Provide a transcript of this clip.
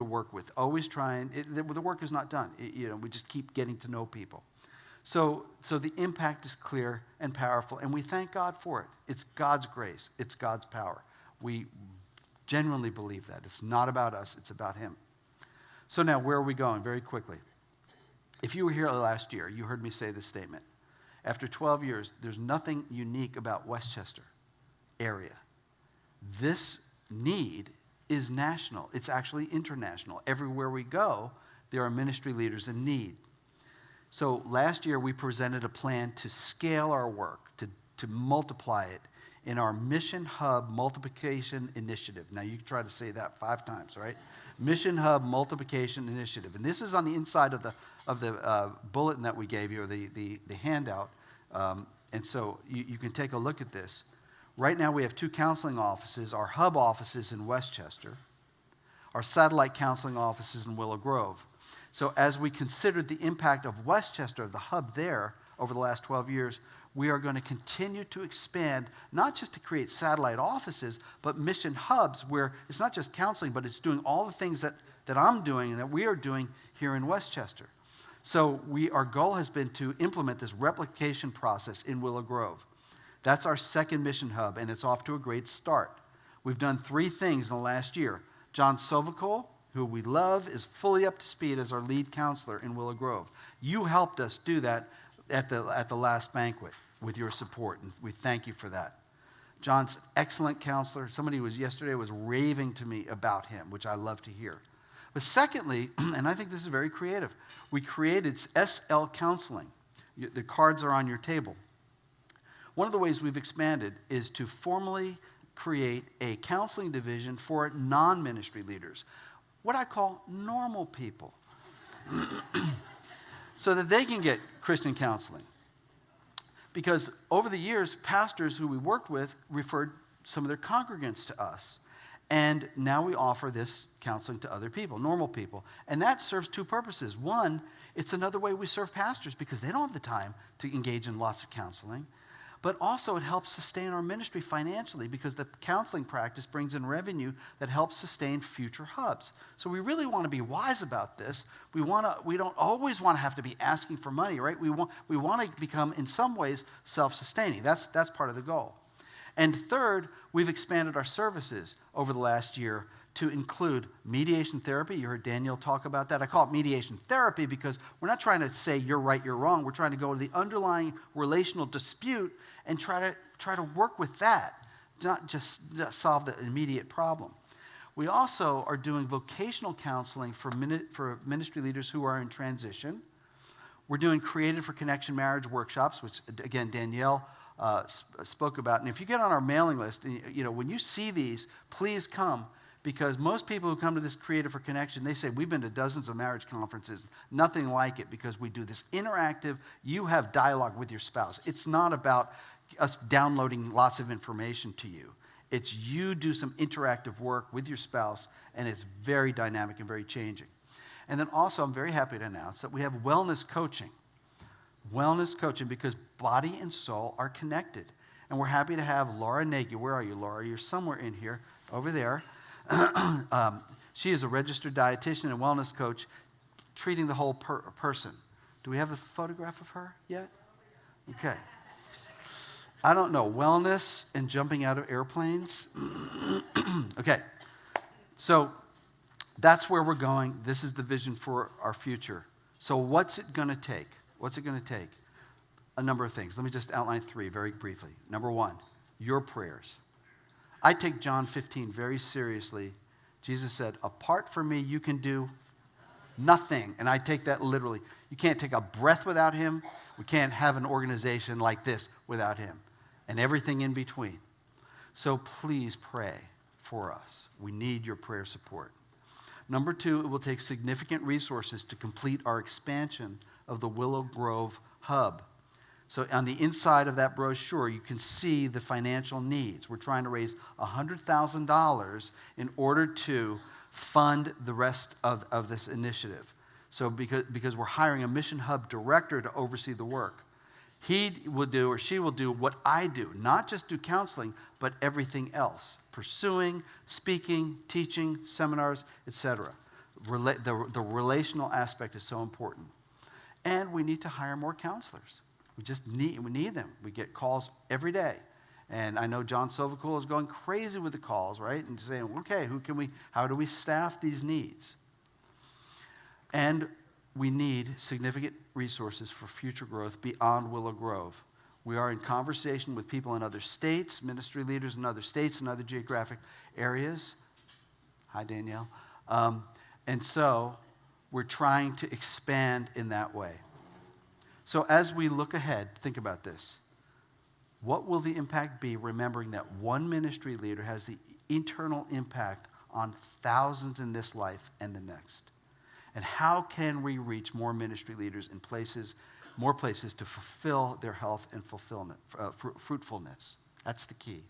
work with. Always trying. The work is not done. We just keep getting to know people. So the impact is clear and powerful, and we thank God for it. It's God's grace. It's God's power. We genuinely believe that. It's not about us. It's about him. So now, where are we going? Very quickly. If you were here last year, you heard me say this statement. After 12 years, there's nothing unique about Westchester area. This need is national. It's actually international. Everywhere we go, there are ministry leaders in need. So last year, we presented a plan to scale our work, to multiply it in our Mission Hub Multiplication Initiative. Now, you can try to say that 5 times, right? Mission Hub Multiplication Initiative. And this is on the inside of the bulletin that we gave you, or the handout. And so you can take a look at this. Right now, we have 2 counseling offices. Our hub offices in Westchester. Our satellite counseling offices in Willow Grove. So as we considered the impact of Westchester, the hub there, over the last 12 years, we are going to continue to expand, not just to create satellite offices, but mission hubs where it's not just counseling, but it's doing all the things that I'm doing and that we are doing here in Westchester. So our goal has been to implement this replication process in Willow Grove. That's our second mission hub, and it's off to a great start. We've done 3 things in the last year. John Sovacool, who we love, is fully up to speed as our lead counselor in Willow Grove. You helped us do that at the last banquet with your support, and we thank you for that. John's an excellent counselor. Somebody yesterday was raving to me about him, which I love to hear. But secondly, and I think this is very creative, we created SL Counseling. The cards are on your table. One of the ways we've expanded is to formally create a counseling division for non-ministry leaders, what I call normal people, so that they can get Christian counseling. Because over the years, pastors who we worked with referred some of their congregants to us. And now we offer this counseling to other people, normal people. And that serves 2 purposes. One, it's another way we serve pastors because they don't have the time to engage in lots of counseling. But also it helps sustain our ministry financially because the counseling practice brings in revenue that helps sustain future hubs. So we really want to be wise about this. We don't always want to have to be asking for money, right? We want to become, in some ways, self-sustaining. That's part of the goal. And third, we've expanded our services over the last year to include mediation therapy. You heard Daniel talk about that. I call it mediation therapy because we're not trying to say you're right, you're wrong. We're trying to go to the underlying relational dispute and try to work with that, not just solve the immediate problem. We also are doing vocational counseling for ministry leaders who are in transition. We're doing Created for Connection marriage workshops, which, again, Danielle spoke about. And if you get on our mailing list, when you see these, please come. Because most people who come to this Creative for Connection, they say, we've been to dozens of marriage conferences, nothing like it, because we do this interactive, you have dialogue with your spouse. It's not about us downloading lots of information to you. It's you do some interactive work with your spouse, and it's very dynamic and very changing. And then also, I'm very happy to announce that we have wellness coaching. Wellness coaching, because body and soul are connected. And we're happy to have Laura Nagy. Where are you, Laura? You're somewhere in here, over there. She is a registered dietitian and wellness coach treating the whole person. Do we have a photograph of her yet? Okay. I don't know. Wellness and jumping out of airplanes? Okay. So that's where we're going. This is the vision for our future. So what's it going to take? What's it going to take? A number of things. Let me just outline 3 very briefly. Number 1, your prayers. I take John 15 very seriously. Jesus said, apart from me, you can do nothing. And I take that literally. You can't take a breath without him. We can't have an organization like this without him. And everything in between. So please pray for us. We need your prayer support. Number 2, it will take significant resources to complete our expansion of the Willow Grove hub. So on the inside of that brochure, you can see the financial needs. We're trying to raise $100,000 in order to fund the rest of this initiative. So because we're hiring a mission hub director to oversee the work. He will do or she will do what I do, not just do counseling, but everything else. Pursuing, speaking, teaching, seminars, etc. The relational aspect is so important. And we need to hire more counselors. We need them. We get calls every day. And I know John Silvercool is going crazy with the calls, right? And saying, okay, how do we staff these needs? And we need significant resources for future growth beyond Willow Grove. We are in conversation with people in other states, ministry leaders in other states and other geographic areas. Hi, Danielle. And so we're trying to expand in that way. So as we look ahead, think about this. What will the impact be, remembering that one ministry leader has the eternal impact on thousands in this life and the next? And how can we reach more ministry leaders in more places to fulfill their health and fruitfulness? That's the key.